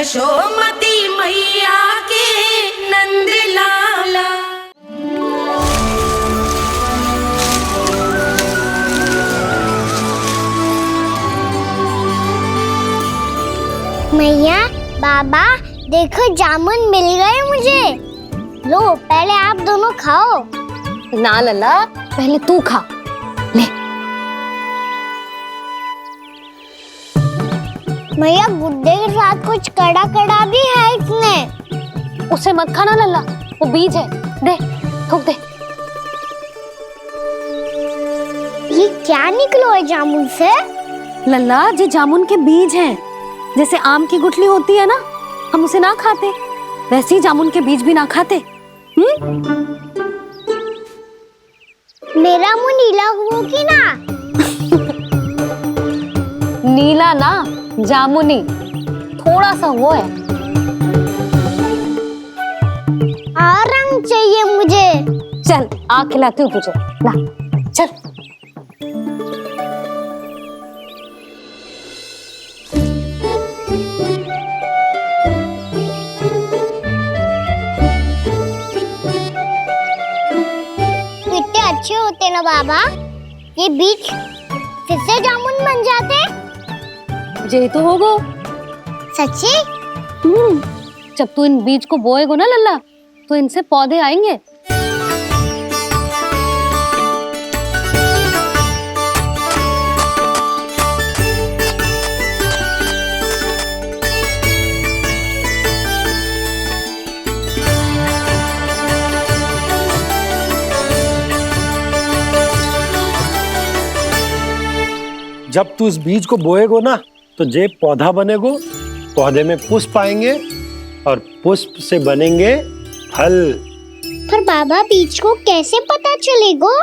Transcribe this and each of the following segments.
यशोमती मैया के नंद लाला। मैया, बाबा, देखो जामुन मिल गए मुझे। लो, पहले आप दोनों खाओ। ना लल्ला, पहले तू खा ले। मैया, गुड्डे के साथ कुछ कड़ा कड़ा भी है इसमें। उसे मत खाना लल्ला, वो बीज है। दे, थूक दे। ये क्या निकलो है जामुन से? लल्ला, ये जामुन के बीज हैं। जैसे आम की गुठली होती है ना, हम उसे ना खाते, वैसे ही जामुन के बीज भी ना खाते। मेरा मुंह नीला हुआ कि ना? नीला ना, जामुनी, थोड़ा सा वो है। और रंग चाहिए मुझे। चल, आ खिलाती हूँ तुझे, ला, चल। कितने अच्छे होते ना बाबा, ये बीज फिर से जामुन बन जाते। ये तो होगा सच्ची? जब तू इन बीज को बोएगा ना लल्ला, तो इनसे पौधे आएंगे। जब तू इस बीज को बोएगो ना, तो जे पौधा बनेगो, पौधे में पुष्प आएंगे और पुष्प से बनेंगे फल। पर बाबा, बीज को कैसे पता चलेगा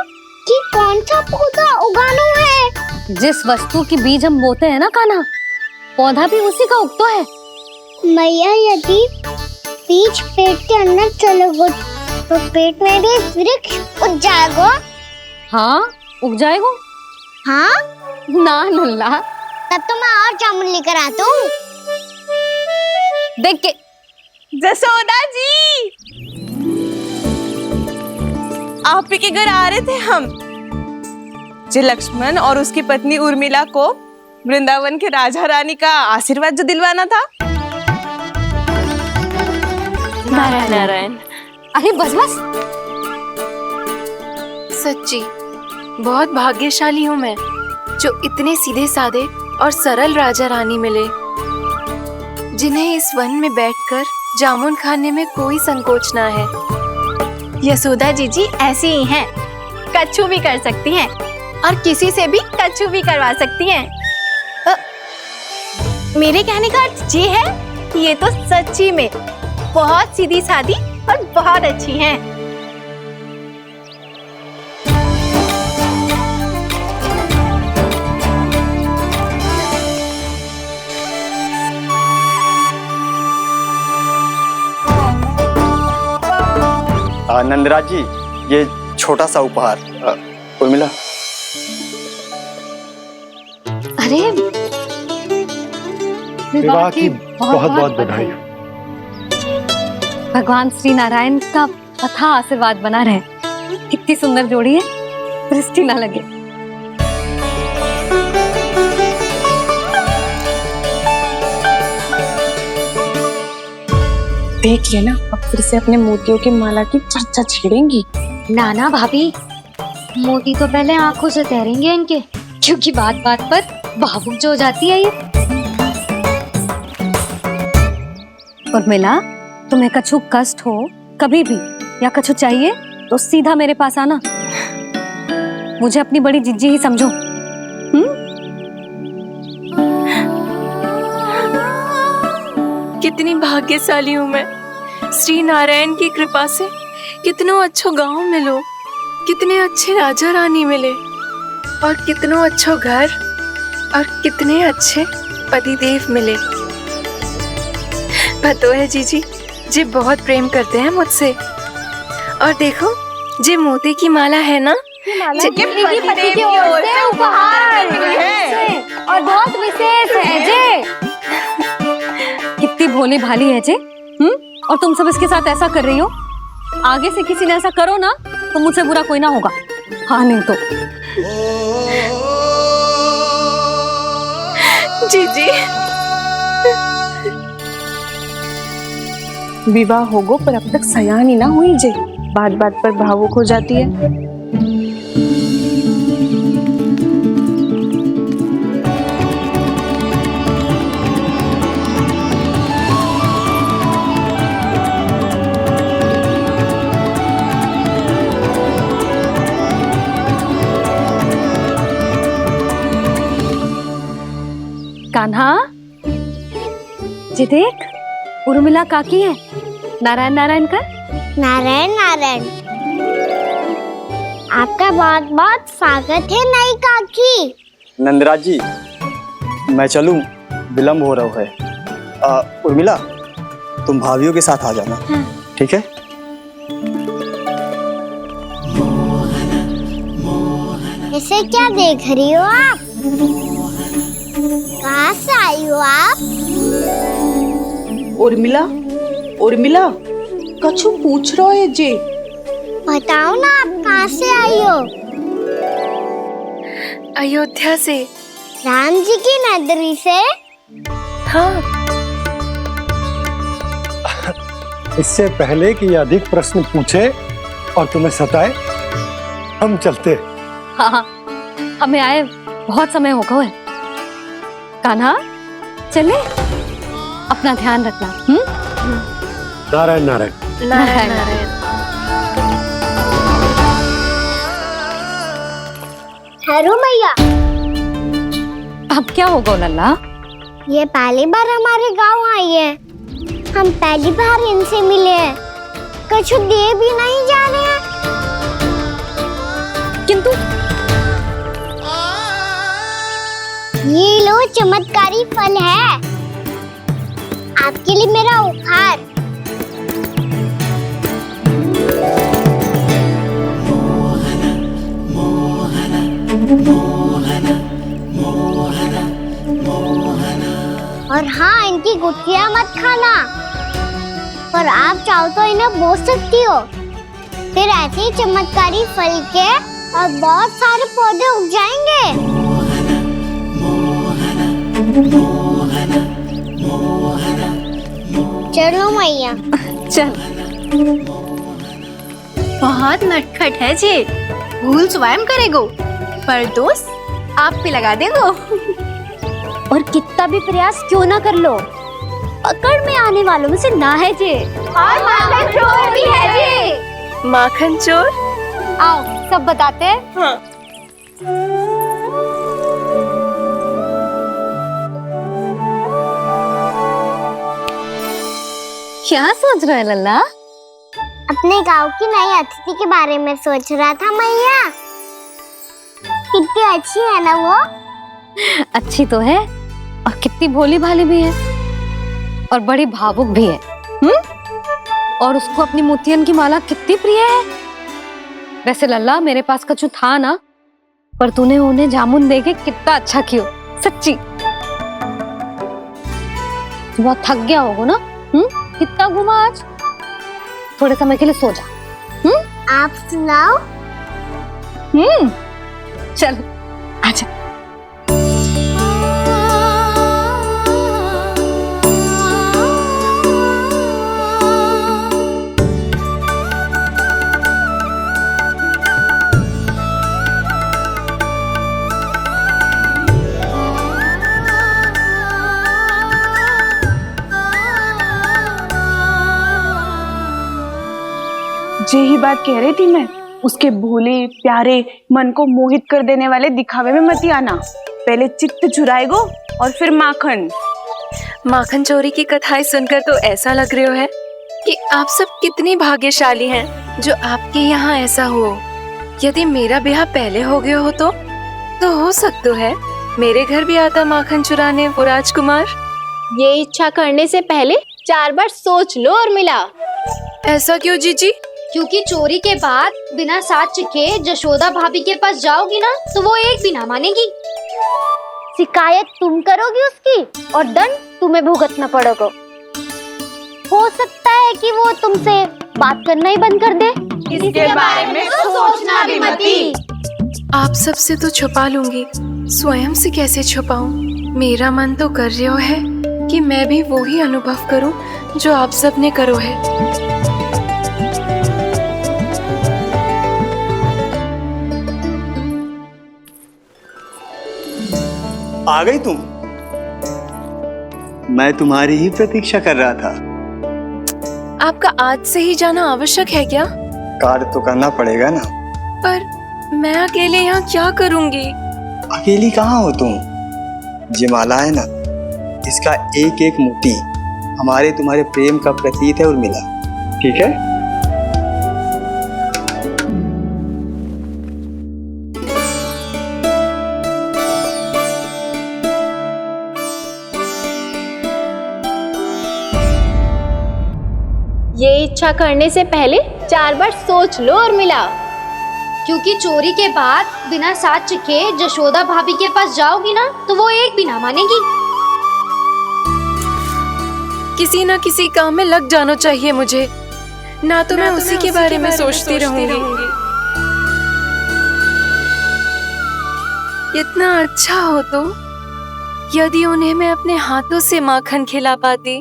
कि कौन सा पौधा उगाना है? जिस वस्तु की बीज हम बोते हैं ना कान्हा, पौधा भी उसी का उगता है। मैया, यदि बीज पेट के अंदर चलेगा तो पेट में भी वृक्ष उग जाएगा। हाँ, उग जाएगा। हाँ? ना लल्ला, तब तो मैं और जामुन लेकर आता हूँ। देख के। जसोदा जी, आप ही के घर आ रहे थे हम। जो लक्ष्मण और उसकी पत्नी उर्मिला को वृंदावन के राजा रानी का आशीर्वाद जो दिलवाना था। नारायण नारायण। अरे बस बस। सच्ची बहुत भाग्यशाली हूँ मैं, जो इतने सीधे साधे और सरल राजा रानी मिले, जिन्हें इस वन में बैठकर जामुन खाने में कोई संकोच ना है। यशोदा जी ऐसी ही हैं, कच्छू भी कर सकती हैं और किसी से भी कच्छू भी करवा सकती हैं। मेरे कहने का अर्थ ये है कि ये तो सच्ची में बहुत सीधी सादी और बहुत अच्छी हैं। नंदराज जी, ये छोटा सा उपहार। उर्मिला। अरे विवाह की बहुत बहुत बधाई। भगवान श्री नारायण का अथाह आशीर्वाद बना रहे। कितनी सुंदर जोड़ी है, दृष्टि ना लगे। देख लेना, अब फिर से अपने मोतियों की माला की चर्चा छेड़ेंगी। नाना भाभी, मोती तो पहले आंखों से तैरेंगे इनके, क्योंकि बात बात पर भावुक जो हो जाती है ये। उर्मिला, तुम्हें कछु कष्ट हो कभी भी या कछु चाहिए तो सीधा मेरे पास आना। मुझे अपनी बड़ी जिज्जी ही समझो। कितनी भाग्यशाली हूँ मैं, श्री नारायण की कृपा से कितनों अच्छो गांव मिलो, कितने अच्छे राजा रानी मिले, और कितनों अच्छो घर और कितने अच्छे पतिदेव मिले। पतो है जीजी, जी बहुत प्रेम करते हैं मुझसे। और देखो, जे मोती की माला है ना, पति की ओर से उपहार है और बहुत विशेष है जे। कितनी भोली भाली है जे। और तुम सब इसके साथ ऐसा कर रही हो। आगे से किसी ने ऐसा करो ना तो मुझसे बुरा कोई ना होगा। हाँ नहीं तो। जीजी विवाह होगो पर अब तक सयानी ना हुई जे, बात बात पर भावुक हो जाती है। कान्हा जी देख, उर्मिला काकी है। नारायण नारायण कर। नारायण नारायण। आपका बहुत बहुत स्वागत है नई काकी। नंदराज जी, मैं चलूं, विलम्ब हो रहा है। उर्मिला, तुम भाभियों के साथ आ जाना। हाँ। ठीक है। इसे क्या देख रही हो आप? कहाँ से आई हो आप? उर्मिला, उर्मिला, कछु पूछ रहा है जे। बताओ ना आप कहाँ से आई हो? अयोध्या से। राम जी की नगरी से? हाँ। इससे पहले कि ये अधिक प्रश्न पूछे और तुम्हें सताए, हम चलते। हाँ, हमें आए बहुत समय हो गया है। कान्हा चले, अपना ध्यान रखना। नारायण नारायण। नारायण नारायण। ठहरो मैया। अब क्या होगा लल्ला? ये पहली बार हमारे गांव आई है। हम पहली बार इनसे मिले हैं। कुछ दे भी नहीं जा रहे हैं। किंतु ये लो चमत्कारी फल है, आपके लिए मेरा उपहार। और हाँ, इनकी गुठलियां मत खाना। पर आप चाहो तो इन्हें बोल सकती हो। फिर ऐसे ही चमत्कारी फल के और बहुत सारे पौधे उग जाएंगे। चलो मैया। चल। बहुत नटखट है जी, भूल स्वयं करेगो पर दोष आप पे लगा देगो। और कितना भी प्रयास क्यों ना कर लो, पकड़ में आने वालों में से ना है जी। और माखन चोर भी है जी। माखन चोर? आओ सब बताते हैं। हाँ। क्या सोच रहा है लल्ला? अपने गांव की नई अतिथि के बारे में सोच रहा था मैया। कितनी अच्छी है ना वो? अच्छी तो है और कितनी भोली भाली भी है और बड़ी भावुक भी है। और उसको अपनी मोतियन की माला कितनी प्रिय है। वैसे लल्ला, मेरे पास कछु था ना, पर तूने उन्हें जामुन देके कितना अच्छा किया, सच्ची। बहुत थक गया होगा ना? कितना घूमा आज? थोड़े समय के लिए सो जा। आप सुनाओ। चल आजा। यही बात कह रही थी मैं, उसके भोले प्यारे मन को मोहित कर देने वाले दिखावे में मत आना। पहले चित्त चुराएगो और फिर माखन। माखन चोरी की कथाएं सुनकर तो ऐसा लग रहा है कि आप सब कितनी भाग्यशाली हैं जो आपके यहाँ ऐसा हो। यदि मेरा ब्याह पहले हो गया हो तो हो सकता है मेरे घर भी आता माखन चुराने वो राजकुमार। ये इच्छा करने से पहले 4 बार सोच लो उर्मिला। ऐसा क्यों जीजी? क्योंकि चोरी के बाद बिना साक्ष्य के जशोदा भाभी के पास जाओगी ना तो वो एक भी ना मानेगी। शिकायत तुम करोगी उसकी और दंड तुम्हें भुगतना पड़ेगा। हो सकता है कि वो तुमसे बात करना ही बंद कर दे। इसके बारे में सोचना भी मती। आप सबसे तो छुपा लूंगी, स्वयं से कैसे छुपाऊं? मेरा मन तो कर रहा है कि मैं भी वो ही अनुभव करूं जो आप सब ने करो है। आ गई तुम? मैं तुम्हारी ही प्रतीक्षा कर रहा था। आपका आज से ही जाना आवश्यक है क्या? कार्य तो करना पड़ेगा ना। पर मैं अकेले यहाँ क्या करूंगी? अकेली कहाँ हो तुम? ये माला है ना, इसका एक एक मोती हमारे तुम्हारे प्रेम का प्रतीक है उर्मिला, ठीक है? ये इच्छा करने से पहले 4 बार सोच लो उर्मिला। क्योंकि चोरी के बाद बिना साक्ष्य के जशोदा भाभी के पास जाओगी ना तो वो एक भी ना मानेगी। किसी ना किसी काम में लग जाना चाहिए मुझे, ना तो मैं उसी के बारे में सोचती रहूंगी। इतना अच्छा हो तो यदि उन्हें मैं अपने हाथों से माखन खिला पाती।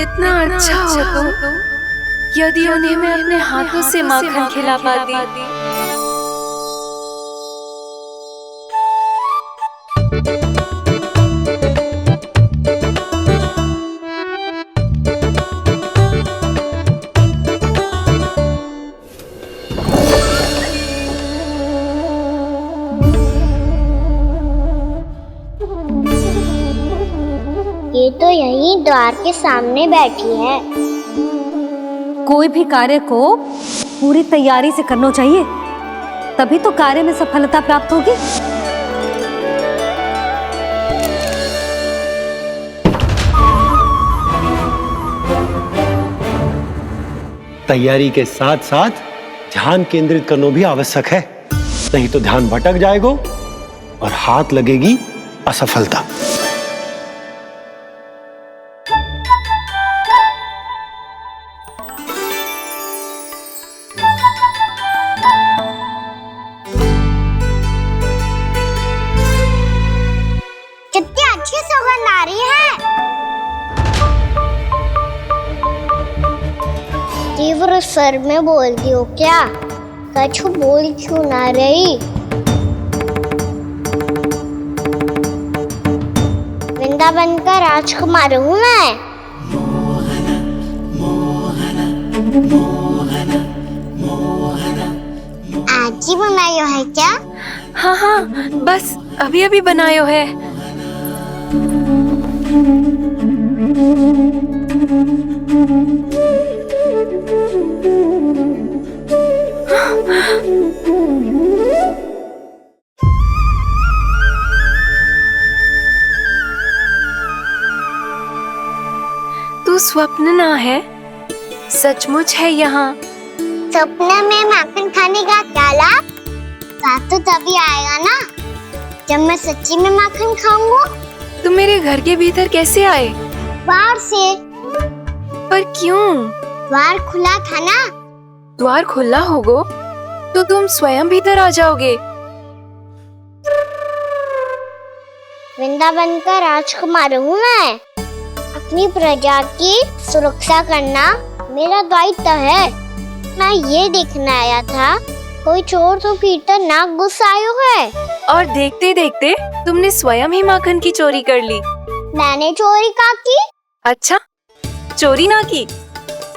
इतना अच्छा हो तो यदि उन्हें मैं अपने हाथों से माखन खिला पाती। ये तो यहीं द्वार के सामने बैठी है। कोई भी कार्य को पूरी तैयारी से करना चाहिए, तभी तो कार्य में सफलता प्राप्त होगी। तैयारी के साथ साथ ध्यान केंद्रित करना भी आवश्यक है, नहीं तो ध्यान भटक जाएगा और हाथ लगेगी असफलता। कितनी अच्छी सुगंध आ रही है। तीव्र स्वर में बोलती हो क्या? कछु बोल क्यों ना रही? वृंदावन का राजकुमार हूँ मैं। आज ही बनायो है क्या? हाँ हाँ, बस अभी अभी बनायो है। तू स्वप्न ना है, सचमुच है यहाँ। सपने में माखन खाने का क्या लाभ? स्वाद तो तभी आएगा ना जब मैं सच्ची में माखन खाऊंगा। तुम मेरे घर के भीतर कैसे आए? बाहर से। पर क्यों? द्वार खुला था ना। द्वार खुला होगा तो तुम स्वयं भीतर आ जाओगे। वृंदावन का राजकुमार हूँ मैं। अपनी प्रजा की सुरक्षा करना मेरा दायित्व है। मैं ये देखने आया था कोई चोर तो कीर्तन ना घुस आयो है। और देखते देखते तुमने स्वयं ही माखन की चोरी कर ली। मैंने चोरी का की? अच्छा, चोरी ना की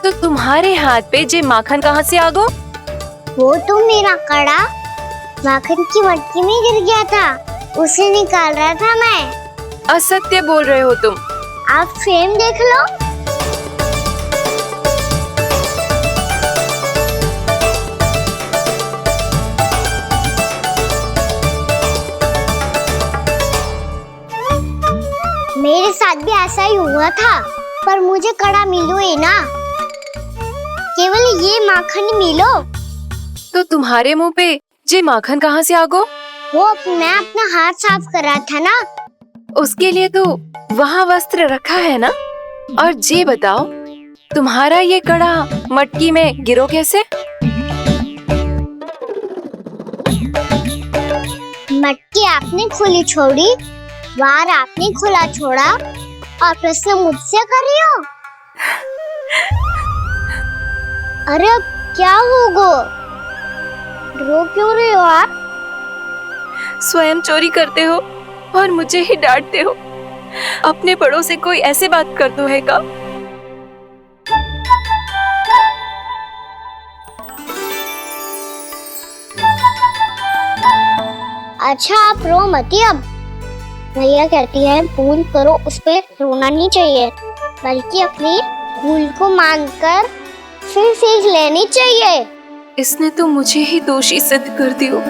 तो तुम्हारे हाथ पे जे माखन कहाँ से आ गो? वो तो मेरा कड़ा माखन की मटकी में गिर गया था, उसे निकाल रहा था मैं। असत्य बोल रहे हो तुम। आप स्वयं देख लो। मेरे साथ भी ऐसा ही हुआ था, पर मुझे कड़ा मिलो ही ना, केवल ये माखन मिलो। तो तुम्हारे मुंह पे जे माखन कहाँ से आ गो? वो मैं अपना हाथ साफ कर रहा था ना। उसके लिए तो वहाँ वस्त्र रखा है ना। और जे बताओ, तुम्हारा ये कड़ा मटकी में गिरो कैसे? मटकी आपने खुली छोड़ी, वार आपने खुला छोड़ा और प्रश्न मुझसे कर रही हो। अरे अब क्या होगा? रो क्यों रहे हो आप? स्वयं चोरी करते हो और मुझे ही डांटते हो। अपने बड़ों से कोई ऐसे बात कर दो है का? अच्छा आप रो मती अब। भैया कहती है भूल करो, उस पे रोना नहीं चाहिए, बल्कि अपनी भूल को मानकर फिर सीख लेनी चाहिए। इसने तो मुझे ही दोषी सिद्ध कर दियो।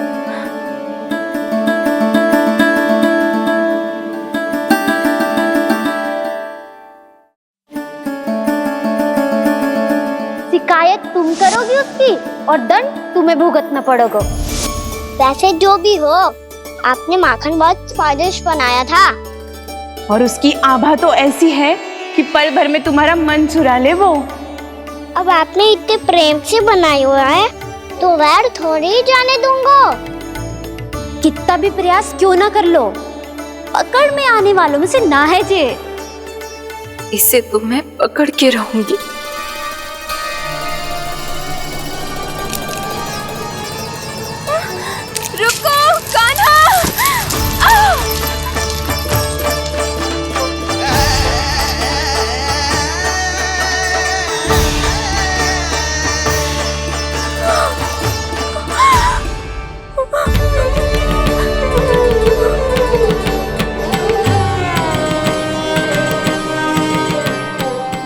शिकायत तुम करोगी उसकी और दंड तुम्हें भुगतना पड़ेगा। वैसे जो भी हो, आपने माखन बहुत स्वादिष्ट बनाया था। और उसकी आभा तो ऐसी है कि पल भर में तुम्हारा मन चुरा ले वो। अब आपने इतने प्रेम से बनाई हुआ है तो वैर थोड़ी ही जाने दूंगा। कितना भी प्रयास क्यों ना कर लो, पकड़ में आने वालों में से ना है जे। इसे तो मैं पकड़ के रहूंगी। रुको कान्हा!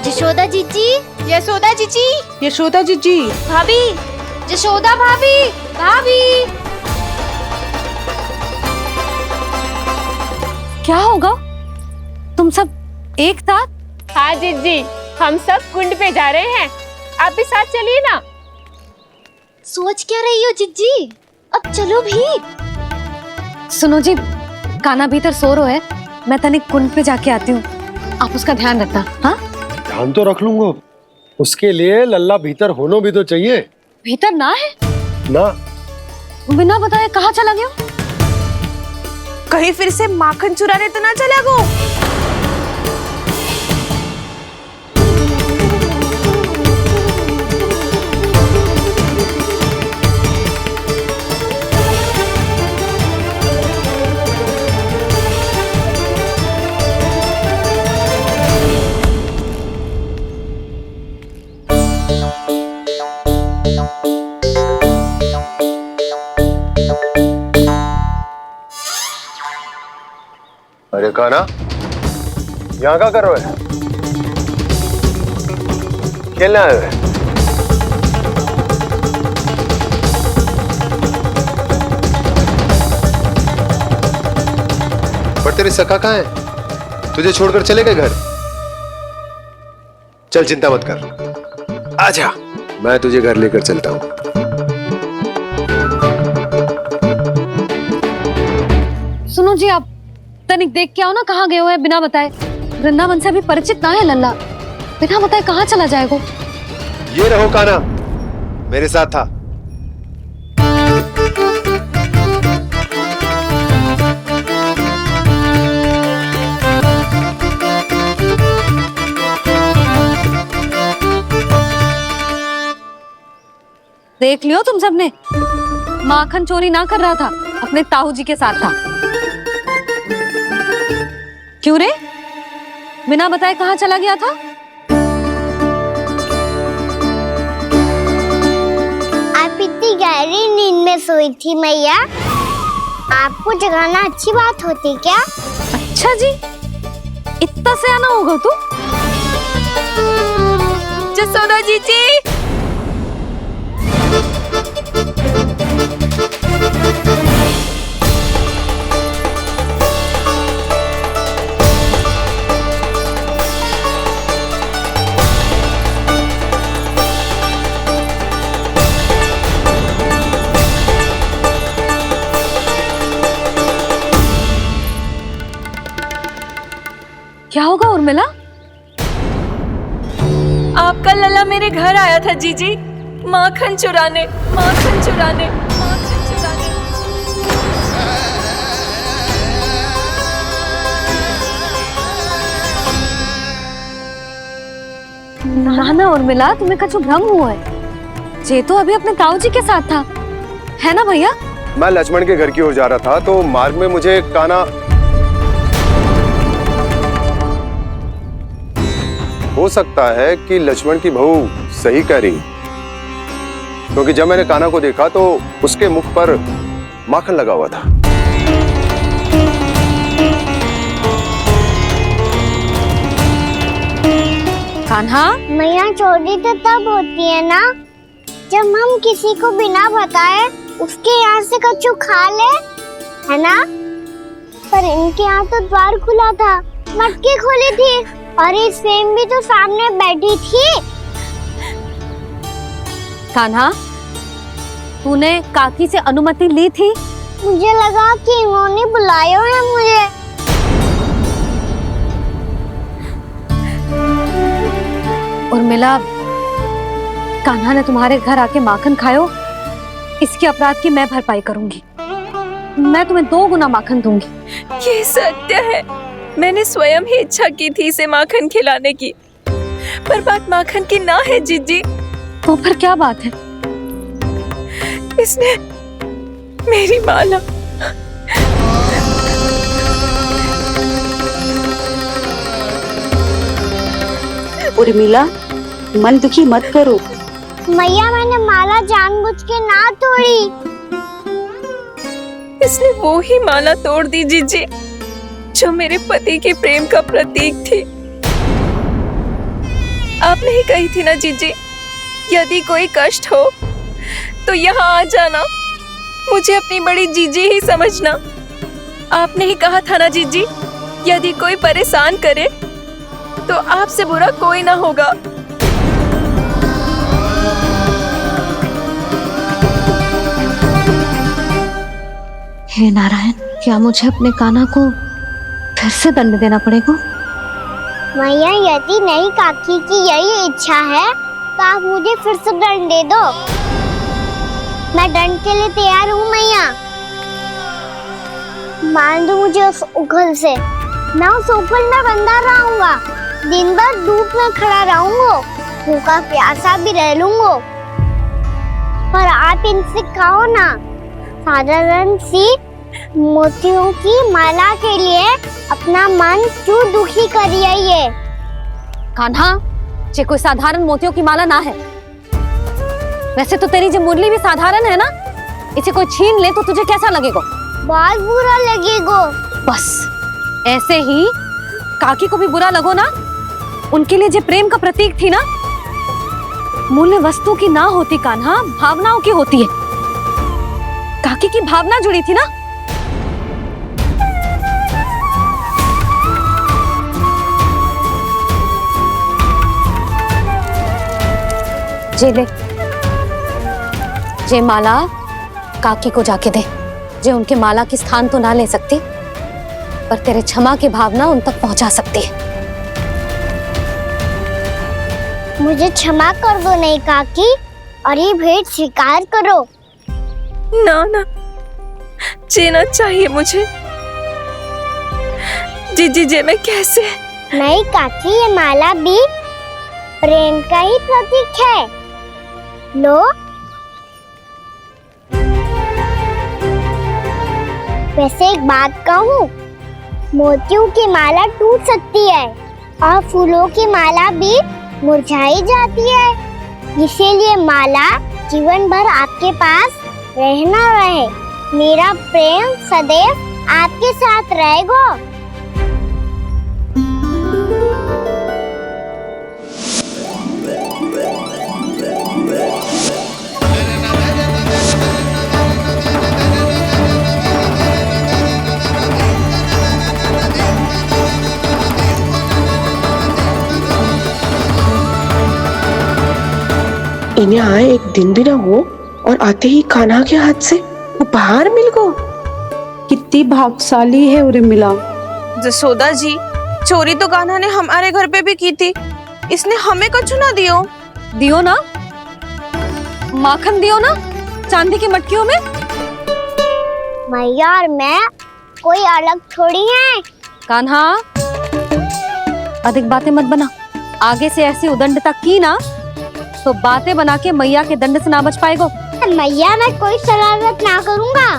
यशोदा जीजी, यशोदा जीजी, यशोदा जीजी, भाभी, यशोदा भाभी, भाभी। क्या होगा? तुम सब एक साथ? हाँ जीजी, हम सब कुंड पे जा रहे हैं, आप भी साथ चलिए ना। सोच क्या रही हो जीजी? अब चलो भी। सुनो जी, कान्हा भीतर सो रहा है, मैं तनिक कुंड पे जाके आती हूँ, आप उसका ध्यान रखना। हाँ, ध्यान तो रख लूंगा, उसके लिए लल्ला भीतर होना भी तो चाहिए। भीतर ना है? ना। बिना बताए कहाँ चला गया? कहीं फिर से माखन चुराने तो ना चला गो। अरे कान्हा, यहाँ क्या कर रहे हो? खेलने आए हुए? पर तेरे सखा कहाँ है? तुझे छोड़कर चले गए घर? चल चिंता मत कर, आजा, मैं तुझे घर लेकर चलता हूँ। सुनो जी, आप तनिक देख के आओ ना, कहाँ गए हुए हैं बिना बताए। वृंदावन से अभी परिचित ना है लल्ला, बिना बताए कहाँ चला जाएगा? ये रहो कान्हा, मेरे साथ था। देख लियो तुम सबने, माखन चोरी ना कर रहा था, अपने ताऊ जी के साथ था। क्यों रे, बिना बताए कहाँ चला गया था? आप इतनी गहरी नींद में सोई थी मैया, आपको जगाना अच्छी बात होती क्या? अच्छा जी, इतना सयाना होगा तू? यशोदा जीजी, क्या होगा उर्मिला? आपका लला मेरे घर आया था जीजी, माखन चुराने, माखन चुराने, माखन चुराने। ना ना उर्मिला, तुम्हें कछु भ्रम हुआ है। जे तो अभी अपने ताऊ जी के साथ था, है ना भैया? मैं लक्ष्मण के घर की ओर जा रहा था तो मार्ग में मुझे कान्हा, हो सकता है कि लक्ष्मण की बहू सही कह रही, क्योंकि जब मैंने कान्हा को देखा तो उसके मुख पर माखन लगा हुआ था। कान्हा, मैया चोरी तो तब होती है ना जब हम किसी को बिना बताए उसके यहाँ से कछु खा ले, है ना? पर इनके यहाँ तो द्वार खुला था, मटकी खुली थी और ये सेम भी तो सामने बैठी थी। कान्हा, तूने काकी से अनुमति ली थी? मुझे लगा कि इन्होंने बुलाया है मुझे। उर्मिला, कान्हा ने तुम्हारे घर आके माखन खायो, इसके अपराध की मैं भरपाई करूंगी। मैं तुम्हें 2 गुना माखन दूंगी। ये सत्य है, मैंने स्वयं ही इच्छा की थी इसे माखन खिलाने की, पर बात माखन की ना है जीजी। तो फिर क्या बात है? इसने मेरी माला, उर्मिला, मन दुखी मत करो। मैया, मैंने माला जानबूझ के ना तोड़ी। इसने वो ही माला तोड़ दी जीजी जो मेरे पति के प्रेम का प्रतीक थी। आपने ही कही थी ना जीजी, यदि कोई कष्ट हो तो यहाँ आ जाना, मुझे अपनी बड़ी जीजी ही समझना। आपने ही कहा था ना जीजी, यदि कोई परेशान करे तो आपसे बुरा कोई ना होगा। हे नारायण, क्या मुझे अपने कान्हा को फिर से दंड देना पड़ेगा? मैया, यदि नहीं काकी की यही इच्छा है तो आप मुझे फिर से दंड दे दो। मैं दंड के लिए तैयार हूँ मैया। मान दो मुझे उस उखल से, मैं उस उखल में बंधा रहूंगा, दिन भर धूप में खड़ा रहूंगा, भूखा प्यासा भी रह लूंगा। पर आप इनसे कहो ना, साधारण सी मोतियों की माला के लिए अपना मन क्यों दुखी करिए? ये कान्हा, ये कोई साधारण मोतियों की माला ना है। वैसे तो तेरी जो मुरली भी साधारण है ना, इसे कोई छीन ले तो तुझे कैसा लगेगा? बहुत बुरा लगेगा। बस ऐसे ही काकी को भी बुरा लगो ना। उनके लिए जो प्रेम का प्रतीक थी ना, मूल्य वस्तु की ना होती कान्हा, भावनाओं की होती है। काकी की भावना जुड़ी थी ना। जे ले, जे माला काकी को जाके दे। जे उनके माला की स्थान तो ना ले सकती, पर तेरे क्षमा की भावना उन तक पहुंचा सकती है। मुझे क्षमा कर दो नहीं काकी, और ये भेंट स्वीकार करो। ना ना, जीना चाहिए मुझे। जीजी जे मैं कैसे? नहीं काकी, ये माला भी प्रेम का ही प्रतीक है। लो, वैसे एक बात कहूँ, मोतियों की माला टूट सकती है और फूलों की माला भी मुरझाई जाती है। इसीलिए माला जीवन भर आपके पास रहना रहे। मेरा प्रेम सदैव आपके साथ रहेगा। इन्हें आए एक दिन भी ना हो और आते ही कान्हा के हाथ से उपहार मिल गो। कितनी भाग्यशाली है उर्मिला। जसोदा जी, चोरी तो कान्हा ने हमारे घर पे भी की थी, इसने हमें कछु ना दियो। दियो ना, माखन दियो ना चांदी की मटकियों में। मैया और मैं कोई अलग थोड़ी हैं। कान्हा, अधिक बातें मत बना। आगे से ऐसी उदंडता की ना तो बातें बना के मैया के दंड से ना बच पाएगो। मैया मैं कोई शरारत ना करूंगा,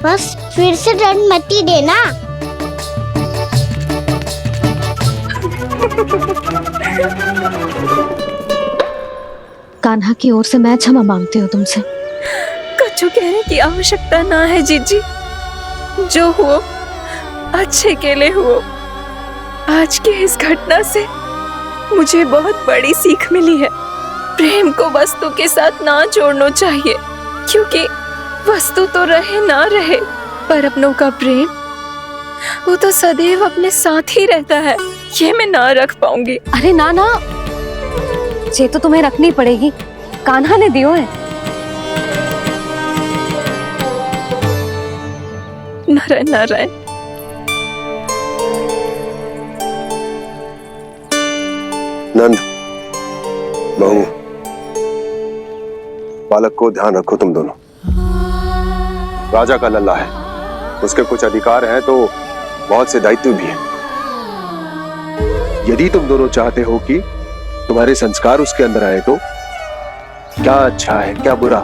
बस फिर से दंड मत ही देना। कान्हा की ओर से मैं क्षमा मांगती हूँ तुमसे। कछु कहने की आवश्यकता ना है जीजी, जो हुआ अच्छे के लिए हुआ। आज की इस घटना से मुझे बहुत बड़ी सीख मिली है। प्रेम को वस्तु के साथ ना जोड़ना चाहिए, क्योंकि वस्तु तो रहे ना रहे, पर अपनों का प्रेम वो तो सदैव अपने साथ ही रहता है। ये मैं ना रख पाऊंगी। अरे ना ना, ये तो तुम्हें रखनी पड़ेगी। कान्हा ने दियो है। नारायण नारायण। नंद, बहू, बालक को ध्यान रखो तुम दोनों। राजा का लल्ला है, उसके कुछ अधिकार हैं तो बहुत से दायित्व भी हैं। यदि तुम दोनों चाहते हो कि तुम्हारे संस्कार उसके अंदर आए तो क्या अच्छा है क्या बुरा,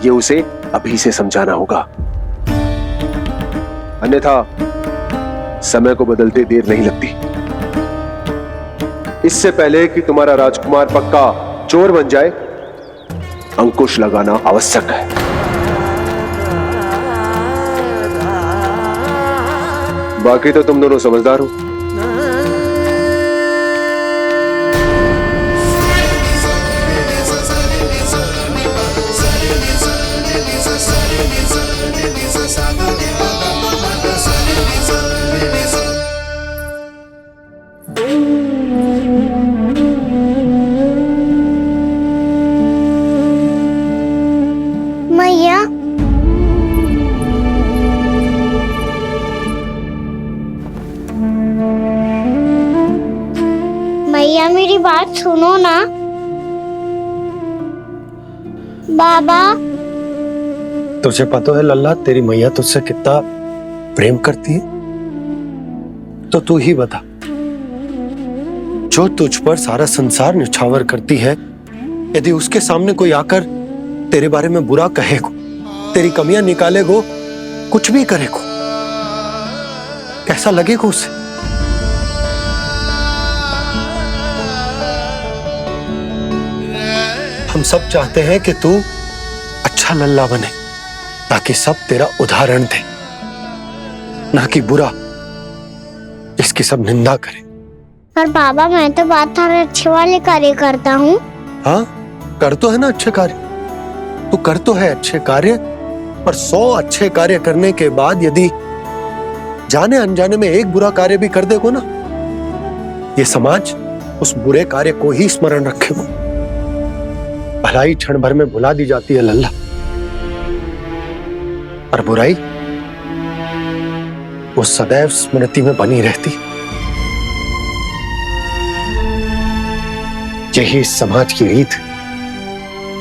ये उसे अभी से समझाना होगा। अन्यथा समय को बदलते देर नहीं लगती। इससे पहले कि तुम्हारा राजकुमार पक्का चोर बन जाए, अंकुश लगाना आवश्यक है। बाकी तो तुम दोनों समझदार हो। मैया मैया मेरी बात सुनो ना। बाबा, तुझे पता है लल्ला, तेरी मैया तुझसे कितना प्रेम करती है? तो तू ही बता, जो तुझ पर सारा संसार न्यौछावर करती है, यदि उसके सामने कोई आकर तेरे बारे में बुरा कहेगो, तेरी कमियां निकालेगो, कुछ भी करेगो, कैसा लगेगा उसे? हम सब चाहते हैं कि तू अच्छा लल्ला बने, ताकि सब तेरा उदाहरण दे, ना कि बुरा जिसकी सब निंदा करे। पर बाबा मैं तो बात थारे अच्छे वाले कार्य करता हूँ। हाँ, कर तो है ना अच्छे कार्य, तू कर तो है अच्छे कार्य, पर 100 अच्छे कार्य करने के बाद यदि जाने अनजाने में एक बुरा कार्य भी कर देगो ना, ये समाज उस बुरे कार्य को ही स्मरण रखेगो। भलाई क्षण भर में भुला दी जाती है लल्ला, और बुराई वो सदैव स्मृति में बनी रहती। यही इस समाज की रीत।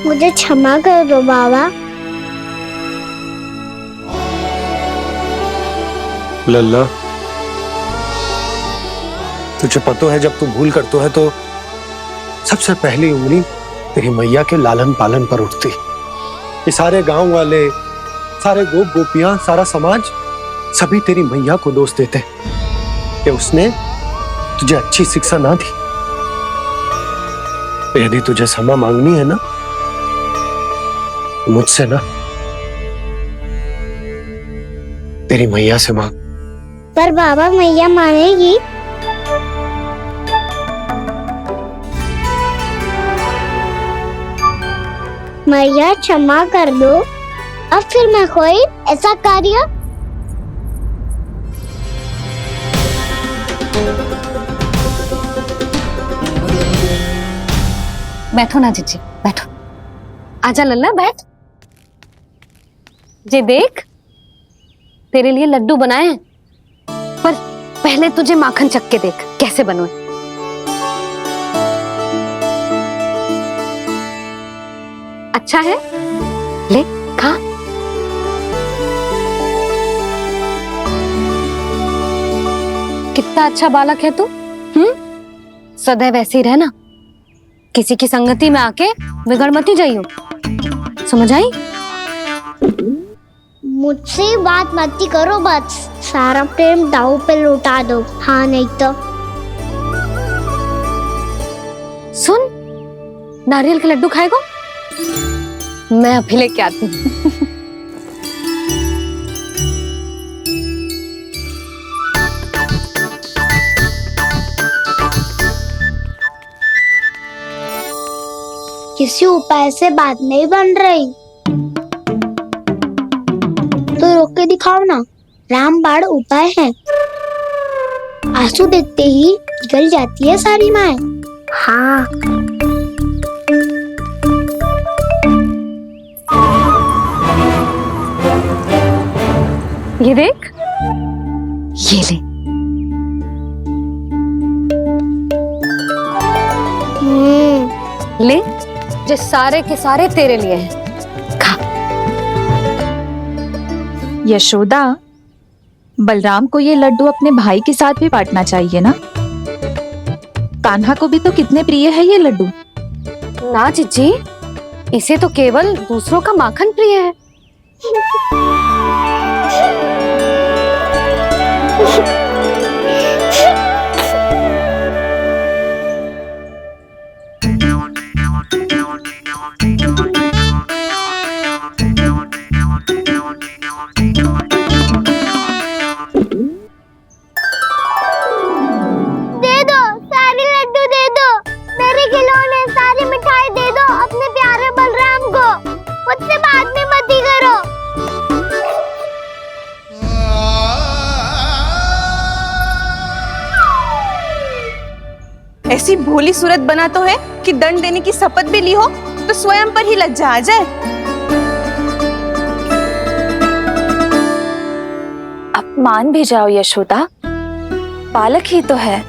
मुझे क्षमा कर दो बाबा। लल्ला, तुझे पता है जब तू भूल करतो है तो सबसे पहली उंगली तेरी मैया के लालन पालन पर उठती। ये सारे गांव वाले, सारे गोप गोपियां, सारा समाज सभी तेरी मैया को दोष देते कि उसने तुझे अच्छी शिक्षा ना दी। तो यदि तुझे क्षमा मांगनी है ना, मुझसे ना, तेरी मैया से मांग। पर बाबा मैया मानेगी? मैया क्षमा कर दो, अब फिर मैं कोई ऐसा कार्य। बैठो ना जीजी, बैठो। आजा लल्ला, बैठ। जे देख, तेरे लिए लड्डू बनाए हैं, पर पहले तुझे माखन चख के देख कैसे बनोए। अच्छा है, ले खा। कितना अच्छा बालक है तू। सदैव ऐसे ही रहना, किसी की संगति में आके बिगड़ मती जाइयो, समझ आई? मुझसे बात मत करो, बस सारा प्रेम दाव पे लौटा दो। हाँ नहीं तो सुन, नारियल के लड्डू खाएगा? मैं अभी लेके आती हूँ। किसी उपाय से बात नहीं बन रही तो रोक के दिखाओ ना। रामबाण उपाय है, आंसू देखते ही निकल जाती है सारी माए। हाँ ये देख, ये ले। ले, जो सारे के सारे तेरे लिए हैं, खा। यशोदा, बलराम को ये लड्डू अपने भाई के साथ भी बांटना चाहिए ना। कान्हा को भी तो कितने प्रिय है ये लड्डू। ना जीजी, इसे तो केवल दूसरों का माखन प्रिय है। ऐसी भोली सूरत बना तो है कि दंड देने की शपथ भी ली हो तो स्वयं पर ही लज्जा आ जाए। अब मान भी जाओ यशोदा, बालक ही तो है।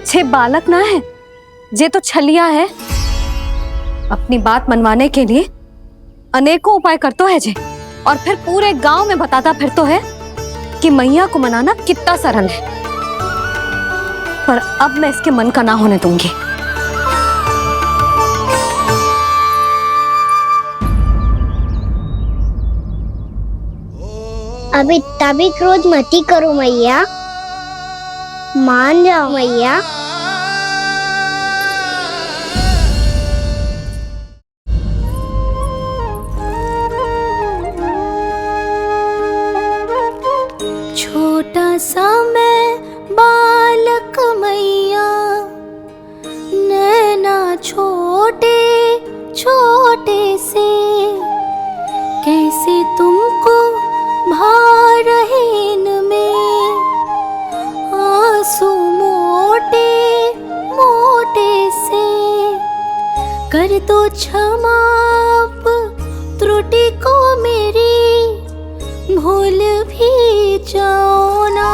छे बालक ना है, जे तो छलिया है। अपनी बात मनवाने के लिए अनेकों उपाय करतो है जे, और फिर पूरे गांव में बताता फिरतो है कि मैया को मनाना कितना सरल है। पर अब मैं इसके मन का ना होने दूंगी। अब इतना भी क्रोध मती करो मैया, मान जाओ मैया। छोटा सा मैं बालक मैया, नैना छोटे छोटे से, कैसे तुमको भा रहे इनमें आंसू मोटे मोटे से। कर दो क्षमा त्रुटि को मेरी, भूल भी जाओ ना,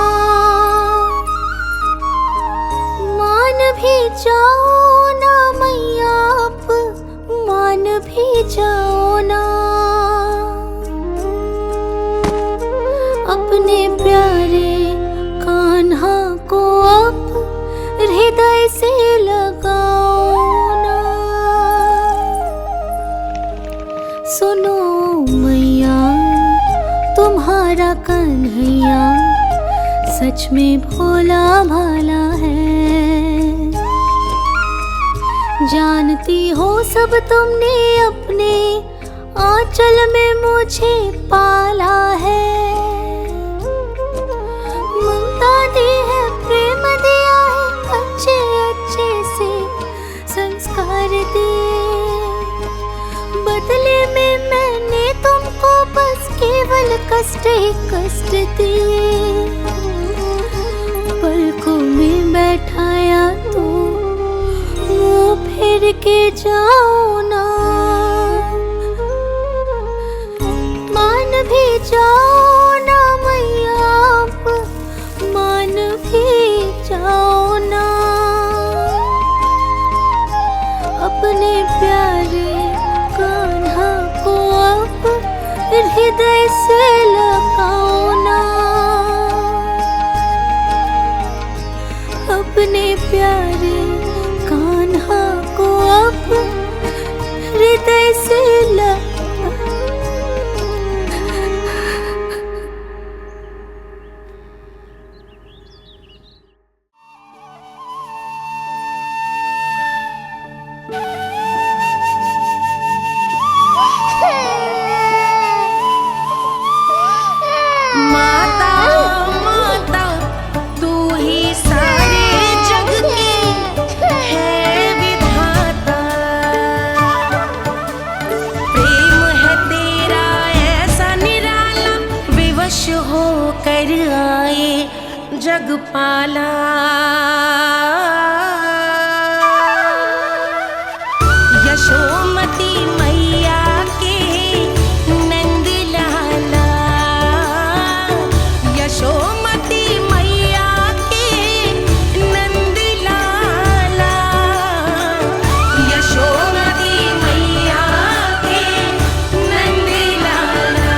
मान भी जाओ ना मैया, आप मान भी जाओ ना। अपने प्यारे कान्हा को अब हृदय से लगाओ ना। सुनो मैया, तुम्हारा कन्हैया सच में भोला भाला है। जानती हो सब तुमने अपने आंचल में मुझे पाला है। ममता दी है, प्रेम दिया है, अच्छे अच्छे से संस्कार दिए। बदले में मैंने तुमको बस केवल कष्ट ही कष्ट दिए। पलकों में बैठाया तो मुँह फेर के जाओ ना, मान भी जाओ ना मैया, आप मान भी जाओ ना। अपने प्यारे हृदय से लगाओ ना, अपने प्यारे कान्हा को अब हृदय से माता माता तू ही सारे जग की है विधाता, प्रेम है तेरा ऐसा निराला, विवश हो कर आए जगपाला। यशोमती मैया के नंद लाला, यशोमती मैया के नंद लाला, यशोमती मैया के नंद लाला,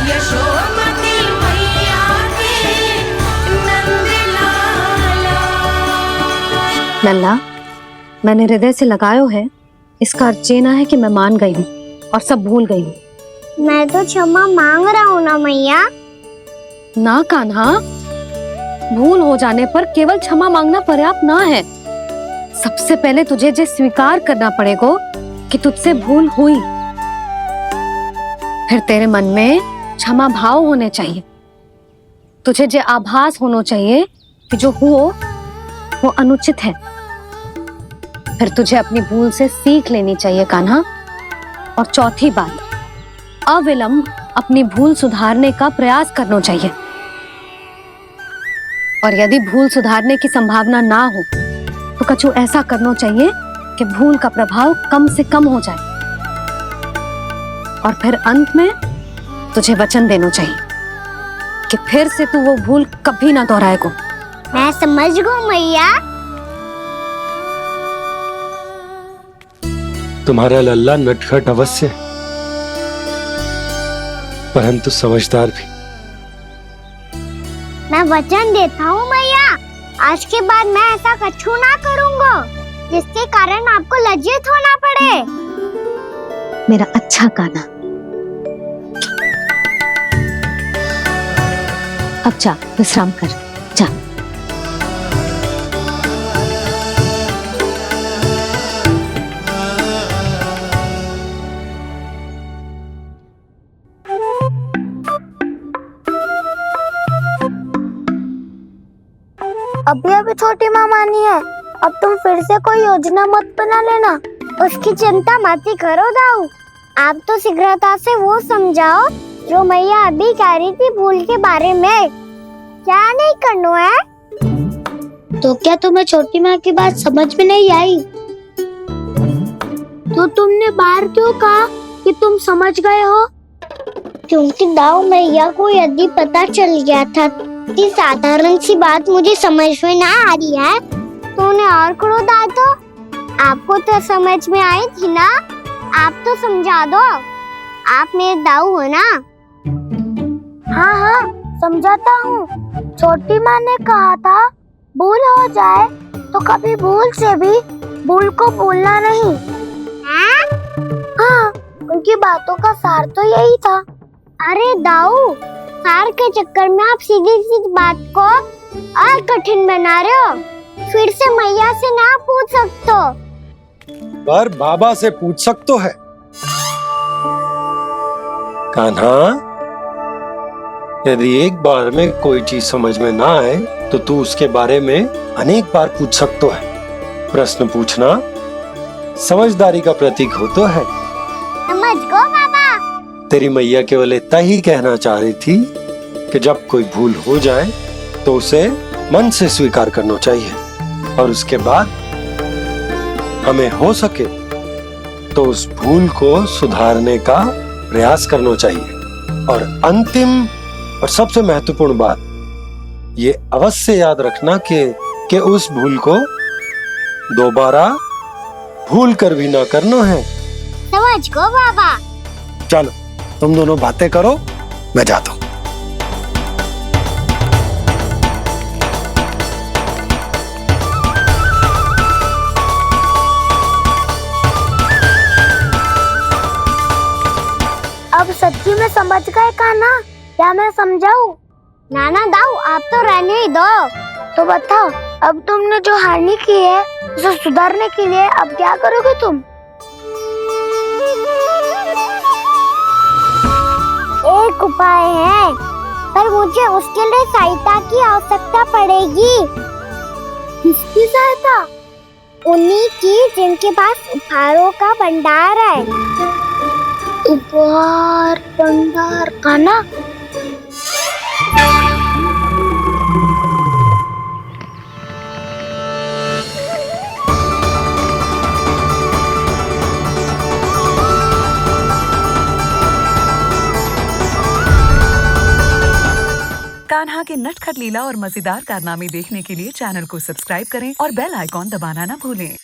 यशोमती मैया के नंद लाला। लल्ला, मैंने हृदय से लगायो है, इसका अर्थ ये ना है कि मैं मान गई हूँ और सब भूल गई हूँ। मैं तो क्षमा मांग रहा हूँ ना मैया। ना कान्हा, भूल हो जाने पर केवल क्षमा मांगना पर्याप्त ना है। सबसे पहले तुझे जे स्वीकार करना पड़ेगा कि तुझसे भूल हुई, फिर तेरे मन में क्षमा भाव होने चाहिए। तुझे जे आभास होना चाहिए कि जो हुआ वो अनुचित है। फिर तुझे अपनी भूल से सीख लेनी चाहिए कान्हा। और चौथी बात, अविलंब अपनी भूल सुधारने का प्रयास करना चाहिए। और यदि भूल सुधारने की संभावना ना हो तो कछु ऐसा करना चाहिए कि भूल का प्रभाव कम से कम हो जाए। और फिर अंत में तुझे वचन देना चाहिए कि फिर से तू वो भूल कभी ना दोहराएगा। मैं समझ गई मैया। तुम्हारा लल्ला नटखट अवश्य, परंतु समझदार भी। मैं वचन देता हूँ मैया, आज के बाद मैं ऐसा कछु ना करूँगा जिसके कारण आपको लज्जित होना पड़े। मेरा अच्छा कान्हा, अब जा विश्राम कर, जा। अभी अभी छोटी माँ मानी है, अब तुम फिर से कोई योजना मत बना लेना। उसकी चिंता मत ही करो दाऊ। आप तो शीघ्रता से वो समझाओ जो मैया अभी कह रही थी भूल के बारे में। क्या नहीं करना है? तो क्या तुम्हें छोटी माँ की बात समझ में नहीं आई? तो तुमने बाहर क्यों कहा कि तुम समझ गए हो? क्योंकि दाऊ मैया को यदि पता चल गया था कि साधारण सी बात मुझे समझ में ना आ रही है तो उन्हें और क्रोध आए तो? आपको तो समझ में आई थी ना, आप तो समझा दो। आप मेरे दाऊ हो ना। हाँ हाँ समझाता हूँ। छोटी माँ ने कहा था भूल हो जाए तो कभी भूल से भी भूल को भूलना नहीं। हाँ, उनकी बातों का सार तो यही था। अरे दाऊ, सार के चक्कर में आप सीधी सीधी बात को और कठिन बना रहे हो। फिर से मैया से ना पूछ सकते हो, पर बाबा से पूछ सकते है। कान्हा, यदि एक बार में कोई चीज समझ में ना आए तो तू उसके बारे में अनेक बार पूछ सकते है। प्रश्न पूछना समझदारी का प्रतीक होता है। समझ गो बाबा। तेरी मैया केवल इतना ही कहना चाह रही थी कि जब कोई भूल हो जाए तो उसे मन से स्वीकार करना चाहिए और उसके बाद हमें हो सके तो उस भूल को सुधारने का प्रयास करना चाहिए। और अंतिम और सबसे महत्वपूर्ण बात ये अवश्य याद रखना कि उस भूल को दोबारा भूल कर भी ना करना है। समझ गो बाबा। चलो तुम दोनों बातें करो, मैं जाता हूँ। अब सच्ची में समझ गए कान्हा? क्या मैं समझाऊं? नाना दाऊ, आप तो रहने ही दो। तो बताओ, अब तुमने जो हानि की है उसे सुधारने के लिए अब क्या करोगे तुम? एक उपाय है, पर मुझे उसके लिए सहायता की आवश्यकता पड़ेगी। किसकी सहायता? उन्हीं की जिनके पास उपहारों का भंडार है। उपहार भंडार कान्हा? कान्हा के नटखट लीला और मजेदार कारनामे देखने के लिए चैनल को सब्सक्राइब करें और बेल आइकॉन दबाना ना भूलें।